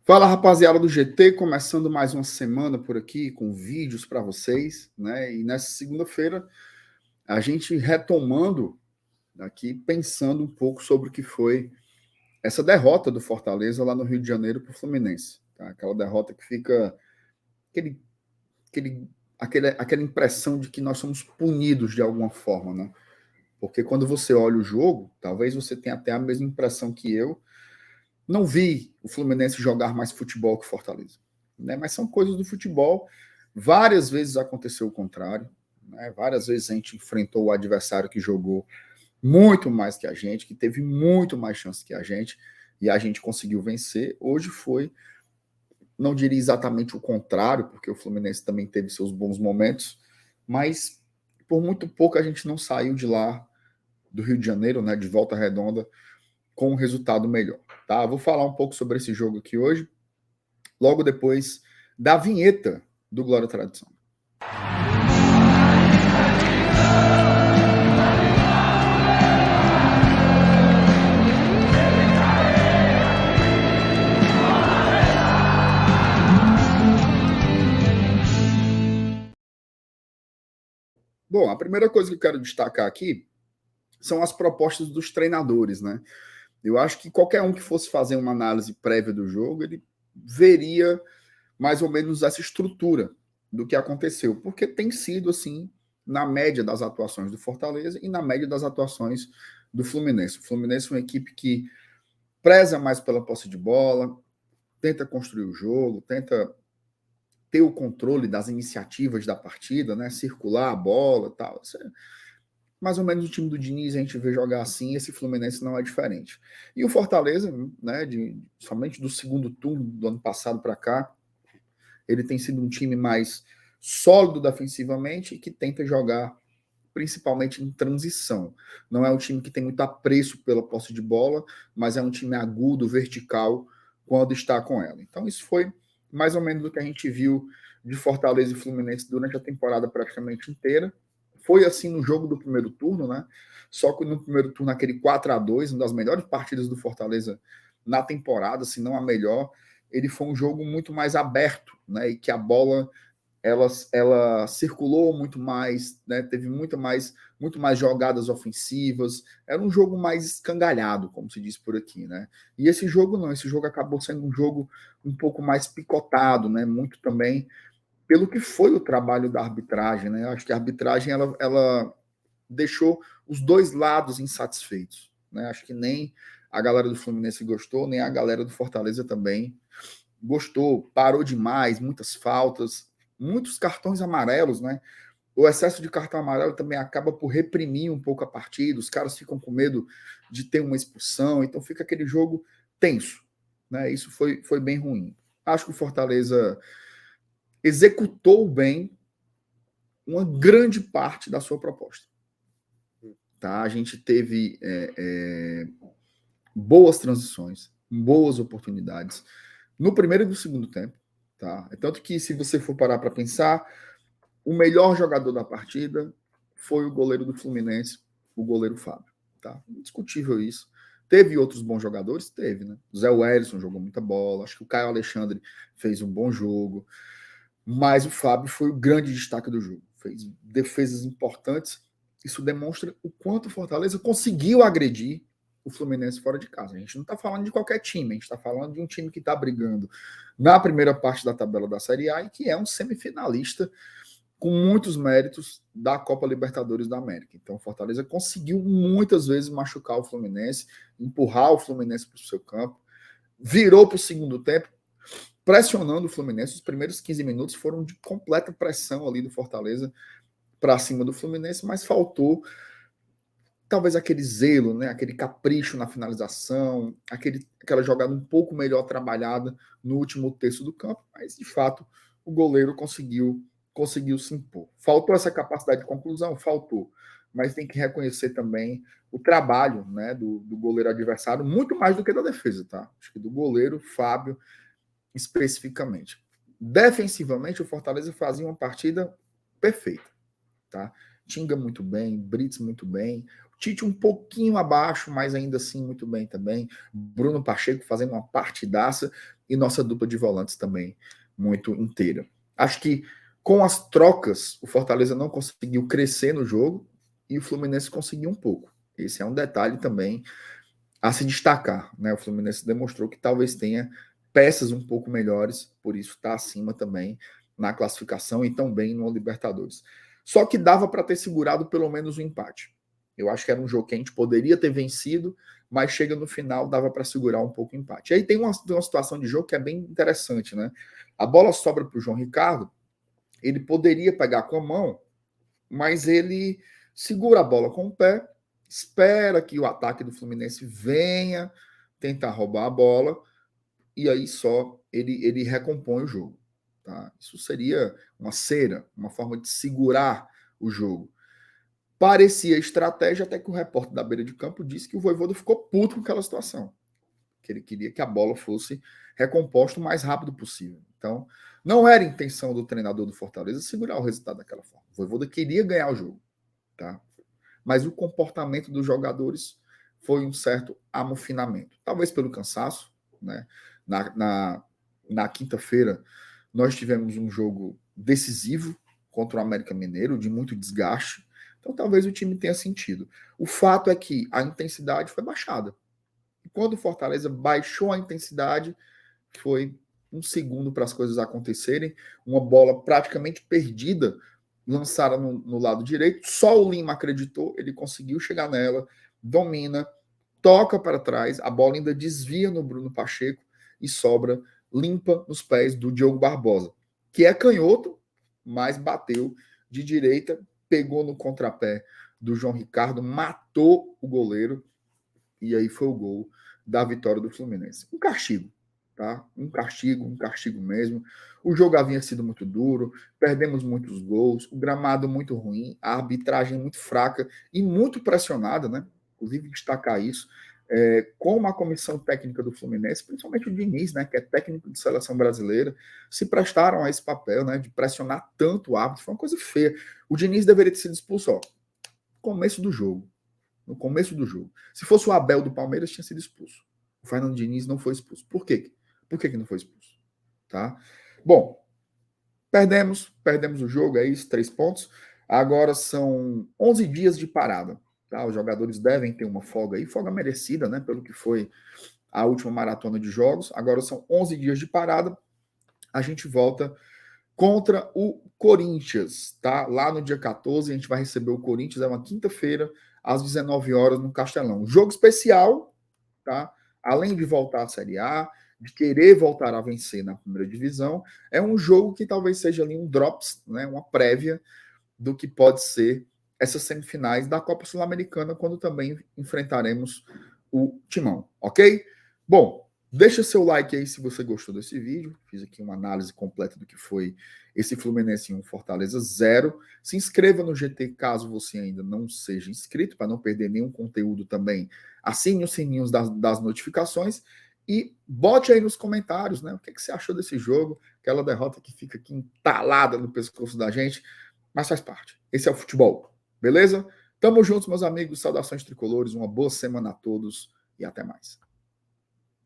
Fala, rapaziada do GT, começando mais uma semana por aqui com vídeos para vocês, né? E nessa segunda-feira a gente retomando aqui, pensando um pouco sobre o que foi essa derrota do Fortaleza lá no Rio de Janeiro para o Fluminense, tá? Aquela derrota que fica aquele, aquele, aquela impressão de que nós somos punidos de alguma forma, né? Porque quando você olha o jogo, talvez você tenha até a mesma impressão que eu. Não vi o Fluminense jogar mais futebol que o Fortaleza, né? Mas são coisas do futebol. Várias vezes aconteceu o contrário, né? Várias vezes a gente enfrentou o adversário que jogou muito mais que a gente, que teve muito mais chance que a gente, e a gente conseguiu vencer. Hoje foi, não diria exatamente o contrário, porque o Fluminense também teve seus bons momentos, mas por muito pouco a gente não saiu de lá, do Rio de Janeiro, né, de Volta Redonda, com um resultado melhor. Tá? Vou falar um pouco sobre esse jogo aqui hoje, logo depois da vinheta do Glória e Tradição. Bom, a primeira coisa que eu quero destacar aqui são as propostas dos treinadores, né? Eu acho que qualquer um que fosse fazer uma análise prévia do jogo, ele veria mais ou menos essa estrutura do que aconteceu, porque tem sido assim na média das atuações do Fortaleza e na média das atuações do Fluminense. O Fluminense é uma equipe que preza mais pela posse de bola, tenta construir o jogo, tenta ter o controle das iniciativas da partida, né? Circular a bola, tal. Isso é mais ou menos o time do Diniz a gente vê jogar assim, esse Fluminense não é diferente. E o Fortaleza, né, somente do segundo turno do ano passado para cá, ele tem sido um time mais sólido defensivamente e que tenta jogar principalmente em transição. Não é um time que tem muito apreço pela posse de bola, mas é um time agudo, vertical, quando está com ela. Então isso foi mais ou menos o que a gente viu de Fortaleza e Fluminense durante a temporada praticamente inteira. Foi assim no jogo do primeiro turno, né? Só que no primeiro turno, aquele 4-2, uma das melhores partidas do Fortaleza na temporada, se não a melhor, ele foi um jogo muito mais aberto, né? E que a bola ela circulou muito mais, né? Teve muito mais jogadas ofensivas. Era um jogo mais escangalhado, como se diz por aqui, né? E esse jogo não, esse jogo acabou sendo um jogo um pouco mais picotado, né? Muito também pelo que foi o trabalho da arbitragem, né? Eu acho que a arbitragem ela deixou os dois lados insatisfeitos, né? Acho que nem a galera do Fluminense gostou, nem a galera do Fortaleza também gostou. Parou demais, muitas faltas, muitos cartões amarelos, né? O excesso de cartão amarelo também acaba por reprimir um pouco a partida, os caras ficam com medo de ter uma expulsão, então fica aquele jogo tenso, né? Isso foi bem ruim. Acho que o Fortaleza executou bem uma grande parte da sua proposta. Tá? A gente teve boas transições, boas oportunidades no primeiro e no segundo tempo. Tá? É tanto que, se você for parar para pensar, o melhor jogador da partida foi o goleiro do Fluminense, o goleiro Fábio. Tá? Indiscutível isso. Teve outros bons jogadores? Teve, né? O Zé Wellison jogou muita bola, acho que o Caio Alexandre fez um bom jogo, mas o Fábio foi o grande destaque do jogo. Fez defesas importantes. Isso demonstra o quanto o Fortaleza conseguiu agredir o Fluminense fora de casa. A gente não está falando de qualquer time, a gente está falando de um time que está brigando na primeira parte da tabela da Série A e que é um semifinalista com muitos méritos da Copa Libertadores da América. Então, o Fortaleza conseguiu muitas vezes machucar o Fluminense, empurrar o Fluminense para o seu campo, virou para o segundo tempo, pressionando o Fluminense. Os primeiros 15 minutos foram de completa pressão ali do Fortaleza para cima do Fluminense, mas faltou talvez aquele zelo, né? Aquele capricho na finalização, aquela jogada um pouco melhor trabalhada no último terço do campo, mas de fato o goleiro conseguiu se impor. Faltou essa capacidade de conclusão? Faltou. Mas tem que reconhecer também o trabalho, né, do goleiro adversário, muito mais do que da defesa, tá? Acho que do goleiro, Fábio, especificamente. Defensivamente, o Fortaleza fazia uma partida perfeita, tá? Tinga muito bem, Brits muito bem. Tite um pouquinho abaixo, mas ainda assim muito bem também. Bruno Pacheco fazendo uma partidaça e nossa dupla de volantes também muito inteira. Acho que com as trocas, o Fortaleza não conseguiu crescer no jogo e o Fluminense conseguiu um pouco. Esse é um detalhe também a se destacar, né? O Fluminense demonstrou que talvez tenha peças um pouco melhores, por isso está acima também na classificação e também no Libertadores. Só que dava para ter segurado pelo menos o empate. Eu acho que era um jogo que a gente poderia ter vencido, mas chega no final, dava para segurar um pouco o empate. Aí tem uma situação de jogo que é bem interessante, né? A bola sobra para o João Ricardo, ele poderia pegar com a mão, mas ele segura a bola com o pé, espera que o ataque do Fluminense venha tentar roubar a bola, e aí só ele recompõe o jogo. Tá? Isso seria uma cera, uma forma de segurar o jogo. Parecia estratégia até que o repórter da beira de campo disse que o Vojvoda ficou puto com aquela situação, que ele queria que a bola fosse recomposta o mais rápido possível. Então, não era intenção do treinador do Fortaleza segurar o resultado daquela forma. O Vojvoda queria ganhar o jogo, tá? Mas o comportamento dos jogadores foi um certo amofinamento. Talvez pelo cansaço, né? Na quinta-feira, nós tivemos um jogo decisivo contra o América Mineiro, de muito desgaste. Então, talvez o time tenha sentido. O fato é que a intensidade foi baixada. E quando o Fortaleza baixou a intensidade, foi um segundo para as coisas acontecerem. Uma bola praticamente perdida, lançada no lado direito. Só o Lima acreditou, ele conseguiu chegar nela, domina, toca para trás, a bola ainda desvia no Bruno Pacheco e sobra limpa nos pés do Diogo Barbosa, que é canhoto, mas bateu de direita, pegou no contrapé do João Ricardo, matou o goleiro e aí foi o gol da vitória do Fluminense. Um castigo, tá? Um castigo mesmo. O jogo havia sido muito duro, perdemos muitos gols, o gramado muito ruim, a arbitragem muito fraca e muito pressionada, né? Inclusive destacar isso. Como a comissão técnica do Fluminense, principalmente o Diniz, né, que é técnico de seleção brasileira, se prestaram a esse papel, né, de pressionar tanto o árbitro. Foi uma coisa feia. O Diniz deveria ter sido expulso, ó, começo do jogo. No começo do jogo. Se fosse o Abel do Palmeiras, tinha sido expulso. O Fernando Diniz não foi expulso. Por quê? Por que não foi expulso? Tá? Bom, perdemos o jogo, é isso, 3 pontos. Agora são 11 dias de parada. Tá? Os jogadores devem ter uma folga aí, folga merecida, né? Pelo que foi a última maratona de jogos. Agora são 11 dias de parada. A gente volta contra o Corinthians, tá? Lá no dia 14, a gente vai receber o Corinthians, é uma quinta-feira, às 19 horas, no Castelão. Jogo especial, tá? Além de voltar à Série A, de querer voltar a vencer na primeira divisão, é um jogo que talvez seja ali um drops, né? Uma prévia do que pode ser essas semifinais da Copa Sul-Americana, quando também enfrentaremos o Timão, ok? Bom, deixa seu like aí se você gostou desse vídeo. Fiz aqui uma análise completa do que foi esse Fluminense 1, Fortaleza 0. Se inscreva no GT caso você ainda não seja inscrito, para não perder nenhum conteúdo também. Assine os sininhos das notificações e bote aí nos comentários, né? O que você achou desse jogo? Aquela derrota que fica aqui entalada no pescoço da gente, mas faz parte. Esse é o futebol, beleza? Tamo juntos, meus amigos. Saudações tricolores. Uma boa semana a todos e até mais.